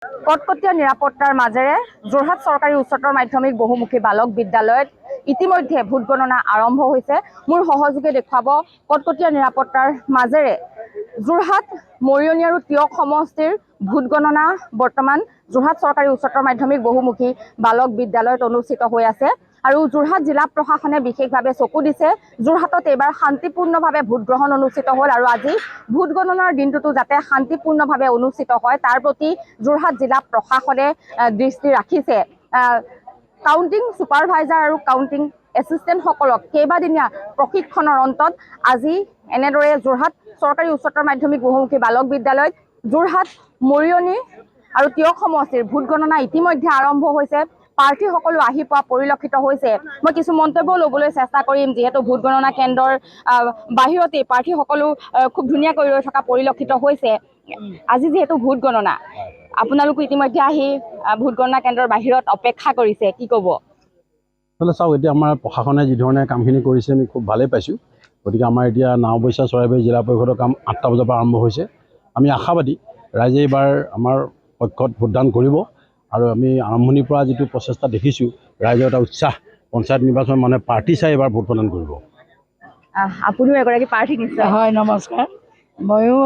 কটকটীয়া নিৰাপত্তাৰ মাজেৰে যোৰহাট চৰকাৰী উচ্চতৰ মাধ্যমিক বহুমুখী বালক বিদ্যালয়ত ইতিমধ্যে ভোট গণনা আৰম্ভ হৈছে। মোৰ সহযোগে দেখুৱাব কটকটীয়া নিৰাপত্তাৰ মাজেৰে যোৰহাট মৰিয়নি আৰু তিয়ক সমষ্টিৰ ভোট গণনা বৰ্তমান যোৰহাট চৰকাৰী উচ্চতৰ মাধ্যমিক বহুমুখী বালক বিদ্যালয়ত অনুষ্ঠিত হৈ আছে। আৰু যোৰহাট জিলা প্ৰশাসনে বিশেষভাৱে চকু দিছে যোৰহাটত এইবাৰ শান্তিপূৰ্ণভাৱে ভোট গ্ৰহণ অনুষ্ঠিত হ'ল আৰু আজি ভোট গণনাৰ দিনটোতো যাতে শান্তিপূৰ্ণভাৱে অনুষ্ঠিত হয় তাৰ প্ৰতি যোৰহাট জিলা প্ৰশাসনে দৃষ্টি ৰাখিছে। কাউন্টিং ছুপাৰভাইজাৰ আৰু কাউন্টিং এছিষ্টেণ্টসকলক কেইবাদিনীয়া প্ৰশিক্ষণৰ অন্তত আজি এনেদৰে যোৰহাট চৰকাৰী উচ্চতৰ মাধ্যমিক বহুমুখী বালক বিদ্যালয়ত যোৰহাট মৰিয়নি আৰু তিয়ক সমষ্টিৰ ভোট গণনা ইতিমধ্যে আৰম্ভ হৈছে। প্ৰাৰ্থীসকলো আহি পোৱা পৰিলক্ষিত হৈছে। মই কিছু মন্তব্য ল'বলৈ চেষ্টা কৰিম যিহেতু ভোট গণনা কেন্দ্ৰৰ বাহিৰতেই প্ৰাৰ্থীসকলো খুব ধুনীয়াকৈ ৰৈ থকা পৰিলক্ষিত হৈছে। আজি যিহেতু ভোট গণনা আপোনালোকো ইতিমধ্যে আহি ভোট গণনা কেন্দ্ৰৰ বাহিৰত অপেক্ষা কৰিছে, কি ক'ব? চাওক, এতিয়া আমাৰ প্ৰশাসনে যি ধৰণে কামখিনি কৰিছে আমি খুব ভালেই পাইছোঁ। গতিকে আমাৰ এতিয়া নাওবৈচা চৰাইবাহী জিলা পৰিষদৰ কাম 8টা বজাৰ পৰা আৰম্ভ হৈছে। আমি আশাবাদী ৰাইজে এইবাৰ আমাৰ পক্ষত ভোটদান কৰিব আৰু আমি আৰম্ভণিৰ পৰা যিটো প্ৰচেষ্টা দেখিছোঁ ৰাইজৰ এটা উৎসাহ, পঞ্চায়ত নিৰ্বাচন মানে পাৰ্টি চাই এইবাৰ ভোট প্ৰদান কৰিব। আপুনিও এগৰাকী প্ৰাৰ্থী নিশ্চয়? হয়, নমস্কাৰ। ময়ো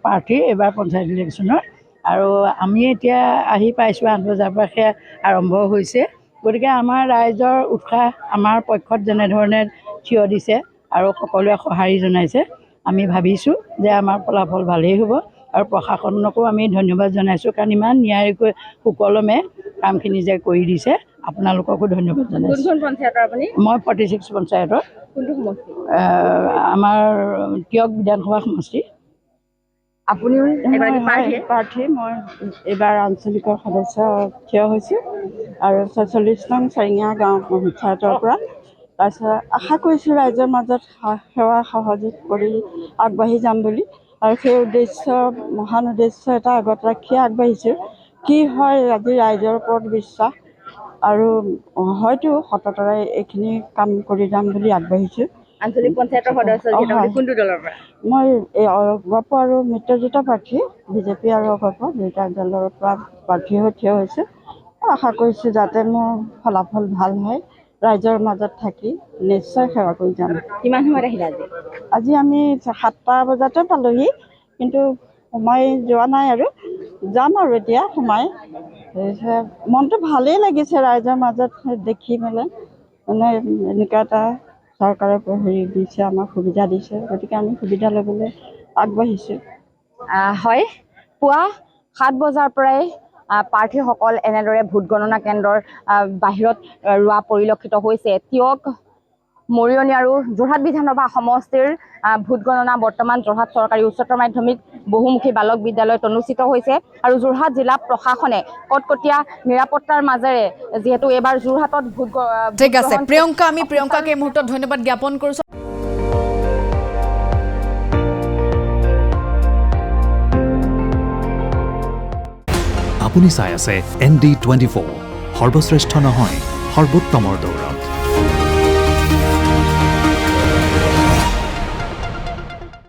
প্ৰাৰ্থী এইবাৰ পঞ্চায়ত ইলেকশ্যনৰ, আৰু আমি এতিয়া আহি পাইছোঁ 8 বজাৰ পৰা সেয়া আৰম্ভ হৈছে। গতিকে আমাৰ ৰাইজৰ উৎসাহ আমাৰ পক্ষত যেনেধৰণে থিয় দিছে আৰু সকলোৱে সঁহাৰি জনাইছে, আমি ভাবিছোঁ যে আমাৰ ফলাফল ভালেই হ'ব। আৰু প্ৰশাসনকো আমি ধন্যবাদ জনাইছোঁ, কাৰণ ইমান নিয়াৰিকৈ সুকলমে কামখিনি যে কৰি দিছে, আপোনালোককো ধন্যবাদ জনাইছোঁ। কোনখন পঞ্চায়তৰ আপুনি? মই 46 পঞ্চায়তৰ। কোনটো সমষ্টি? আমাৰ তিয়ক বিধানসভা সমষ্টি। আপুনিও এগৰাকী প্ৰাৰ্থী। মই এইবাৰ আঞ্চলিকৰ সদস্য থিয় হৈছোঁ আৰু 46 নং চাৰিঙীয়া গাঁও পঞ্চায়তৰ পৰা। তাৰপিছত আশা কৰিছোঁ ৰাইজৰ মাজত সেৱা সহযোগ কৰি আগবাঢ়ি যাম বুলি, আৰু সেই উদ্দেশ্য মহান উদ্দেশ্য এটা আগত ৰাখিয়ে আগবাঢ়িছোঁ। কি হয় আজি ৰাইজৰ ওপৰত বিশ্বাস, আৰু হয়তো সততাৰে এইখিনি কাম কৰি যাম বুলি আগবাঢ়িছোঁ। আঞ্চলিক পঞ্চায়তৰ সদস্য কোনটো দলৰ পৰা? মই এই অগপ আৰু মিত্ৰজোঁটৰ প্ৰাৰ্থী, বিজেপি আৰু অগপ দুয়োটা দলৰ পৰা প্ৰাৰ্থী হৈ থিয় হৈছোঁ। আশা কৰিছোঁ যাতে মোৰ ফলাফল ভাল হয়, ৰাইজৰ মাজত থাকি নিশ্চয় সেৱা কৰি যাম। কিমান সময়ত আহিলে আজি? আজি আমি 7টা বজাতে পালোহি, কিন্তু সোমাই যোৱা নাই আৰু যাম আৰু এতিয়া সোমাই। মনটো ভালেই লাগিছে ৰাইজৰ মাজত দেখি পেলাই, মানে এনেকুৱা এটা চৰকাৰে দিছে, আমাক সুবিধা দিছে, গতিকে আমি সুবিধা ল'বলৈ আগবাঢ়িছোঁ। হয়, পুৱা 7 বজাৰ পৰাই প্ৰাৰ্থীসকল এনেদৰে ভোট গণনা কেন্দ্ৰৰ বাহিৰত ৰোৱা পৰিলক্ষিত হৈছে। তিয়ক, মৰিয়নি আৰু যোৰহাট বিধানসভা সমষ্টিৰ ভোট গণনা বৰ্তমান যোৰহাট চৰকাৰী উচ্চতৰ মাধ্যমিক বহুমুখী বালক বিদ্যালয়ত অনুষ্ঠিত হৈছে। আৰু যোৰহাট জিলা প্ৰশাসনে কটকটীয়া নিৰাপত্তাৰ মাজেৰে যিহেতু এইবাৰ যোৰহাটত ভোট ঠিক আছে প্ৰিয়ংকা, আমি প্ৰিয়ংকাক এই মুহূৰ্তত ধন্যবাদ জ্ঞাপন কৰিছোঁ। আপুনি চাই আছে ND24, সৰ্বশ্ৰেষ্ঠ নহয় সৰ্বোত্তমৰ দৌৰ।